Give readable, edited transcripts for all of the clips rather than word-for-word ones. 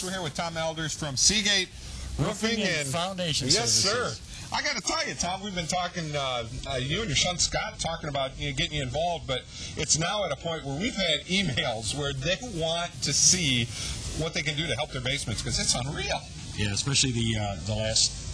folks. We're here with Tom Elders from Seagate Roofing and Foundation Yes, Services. sir. I got to tell you, Tom, we've been talking, you and your son Scott talking about getting you involved, but it's now at a point where we've had emails where they want to see what they can do to help their basements because it's unreal. Yeah, especially the last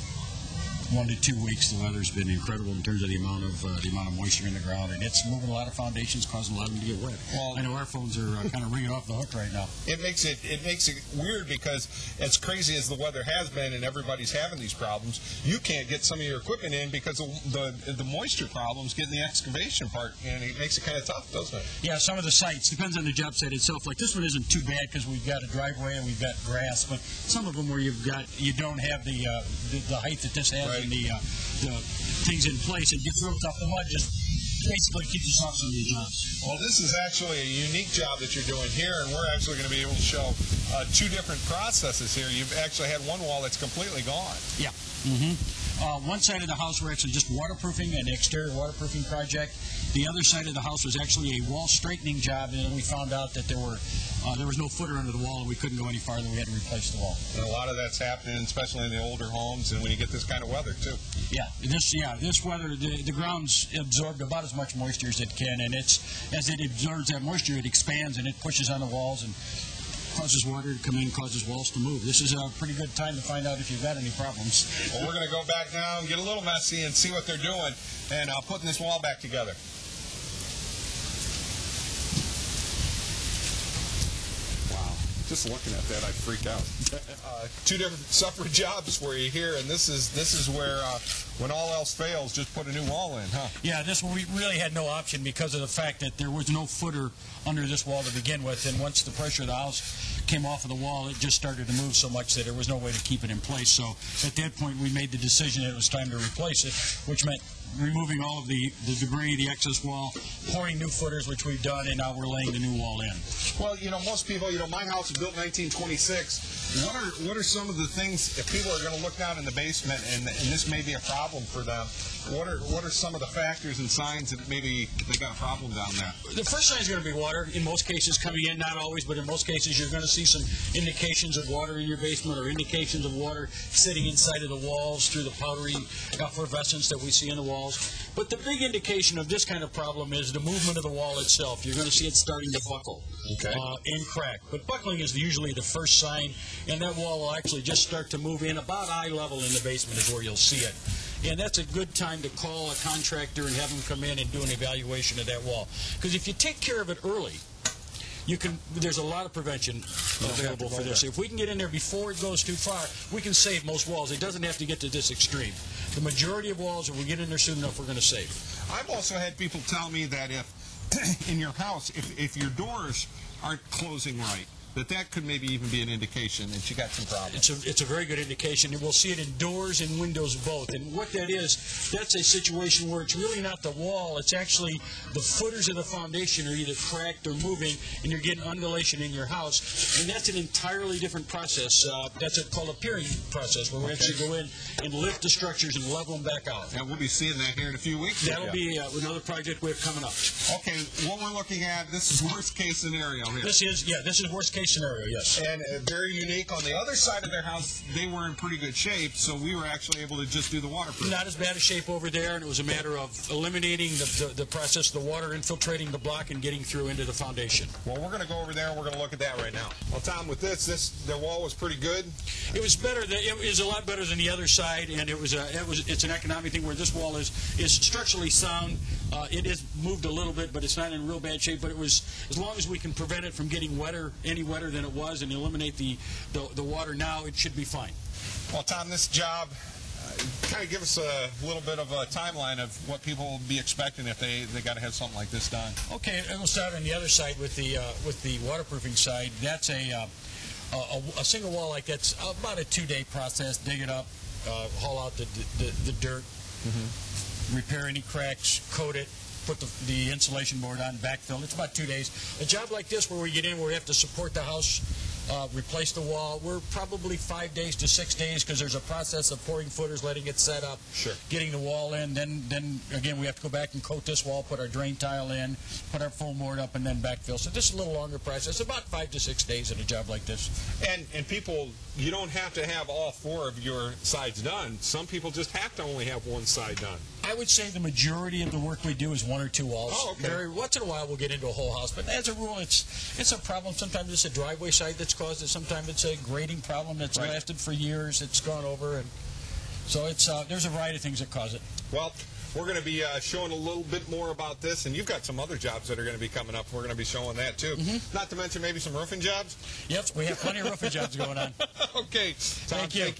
1 to 2 weeks, the weather's been incredible in terms of the amount of moisture in the ground, and it's moving a lot of foundations, causing a lot of them to get wet. Well, I know our phones are kind of ringing off the hook right now. It makes it weird because as crazy as the weather has been, and everybody's having these problems, you can't get some of your equipment in because of the moisture problems getting the excavation part, and it makes it kind of tough, doesn't it? Yeah, some of the sites depends on the job site itself. Like this one isn't too bad because we've got a driveway and we've got grass, but some of them where you don't have the height that this has. Right. And the things in place, and get thrown off the mud, just basically keep us off some of these jobs. Well, this is actually a unique job that you're doing here, and we're actually going to be able to show two different processes here. You've actually had one wall that's completely gone. Yeah. One side of the house we're actually just waterproofing, an exterior waterproofing project. The other side of the house was actually a wall straightening job, and we found out that there was no footer under the wall, and we couldn't go any farther. We had to replace the wall. And a lot of that's happening, especially in the older homes, and when you get this kind of weather too. This weather, the ground's absorbed about as much moisture as it can, and as it absorbs that moisture, it expands and it pushes on the walls and causes water to come in, causes walls to move. This is a pretty good time to find out if you've got any problems. Well, we're going to go back now and get a little messy and see what they're doing and putting this wall back together. Just looking at that, I freak out. Two different separate jobs for you here, and this is where, when all else fails, just put a new wall in, huh? Yeah, this one we really had no option because of the fact that there was no footer under this wall to begin with, and once the pressure of the house came off of the wall, it just started to move so much that there was no way to keep it in place. So at that point, we made the decision that it was time to replace it, which meant removing all of the debris, the excess wall, pouring new footers, which we've done, and now we're laying the new wall in. Well, most people, my house was built in 1926. What are some of the things, if people are going to look down in the basement and this may be a problem for them, what are some of the factors and signs that maybe they got a problem down there? The first sign is going to be water. In most cases, coming in, not always, but in most cases, you're going to see some indications of water in your basement or indications of water sitting inside of the walls through the powdery effervescence that we see in the walls. But the big indication of this kind of problem is the movement of the wall itself. You're going to see it starting to buckle and crack. But buckling is usually the first sign, and that wall will actually just start to move in about eye level in the basement is where you'll see it. And that's a good time to call a contractor and have them come in and do an evaluation of that wall. Because if you take care of it early, there's a lot of prevention available for this. If we can get in there before it goes too far, we can save most walls. It doesn't have to get to this extreme. The majority of walls, if we get in there soon enough, we're going to save. I've also had people tell me that if in your house, if your doors aren't closing right, that could maybe even be an indication that you got some problems. It's a very good indication, and we'll see it in doors and windows both. And what that is, that's a situation where it's really not the wall, it's actually the footers of the foundation are either cracked or moving, and you're getting undulation in your house. And that's an entirely different process. That's called a peering process, where we actually go in and lift the structures and level them back out. And we'll be seeing that here in a few weeks. That'll be another project we have coming up. Okay, what we're looking at, this is worst case scenario here. This is worst case scenario, yes. And very unique. On the other side of their house, they were in pretty good shape, so we were actually able to just do the waterproof. Not as bad a shape over there, and it was a matter of eliminating the process of the water infiltrating the block and getting through into the foundation. Well, we're going to go over there and we're going to look at that right now. Well, Tom, with their wall was pretty good. It was better. It was a lot better than the other side, and it's an economic thing where this wall is structurally sound. It is moved a little bit, but it's not in real bad shape. But it was, as long as we can prevent it from getting any wetter than it was and eliminate the water now, it should be fine. Well, Tom, this job, kind of give us a little bit of a timeline of what people will be expecting if they got to have something like this done. Okay, and we'll start on the other side with the waterproofing side. That's a single wall like that's about a 2-day process. Dig it up, haul out the dirt, repair any cracks, coat it, put the insulation board on, backfill. It's about 2 days. A job like this where we get in, where we have to support the house replace the wall. We're probably 5 days to 6 days because there's a process of pouring footers, letting it set up, getting the wall in. Then again, we have to go back and coat this wall, put our drain tile in, put our foam board up, and then backfill. So this is a little longer process, about 5 to 6 days in a job like this. And people, you don't have to have all 4 of your sides done. Some people just have to only have one side done. I would say the majority of the work we do is 1 or 2 walls. Oh, okay. Once in a while, we'll get into a whole house, but as a rule, it's a problem. Sometimes it's a driveway side that's caused it. Sometimes it's a grading problem that's lasted for years. It's gone over, and so it's there's a variety of things that cause it. Well, we're going to be showing a little bit more about this, and you've got some other jobs that are going to be coming up. We're going to be showing that too. Not to mention maybe some roofing jobs. Yep, we have plenty of roofing jobs going on. Okay, Tom, Thank you.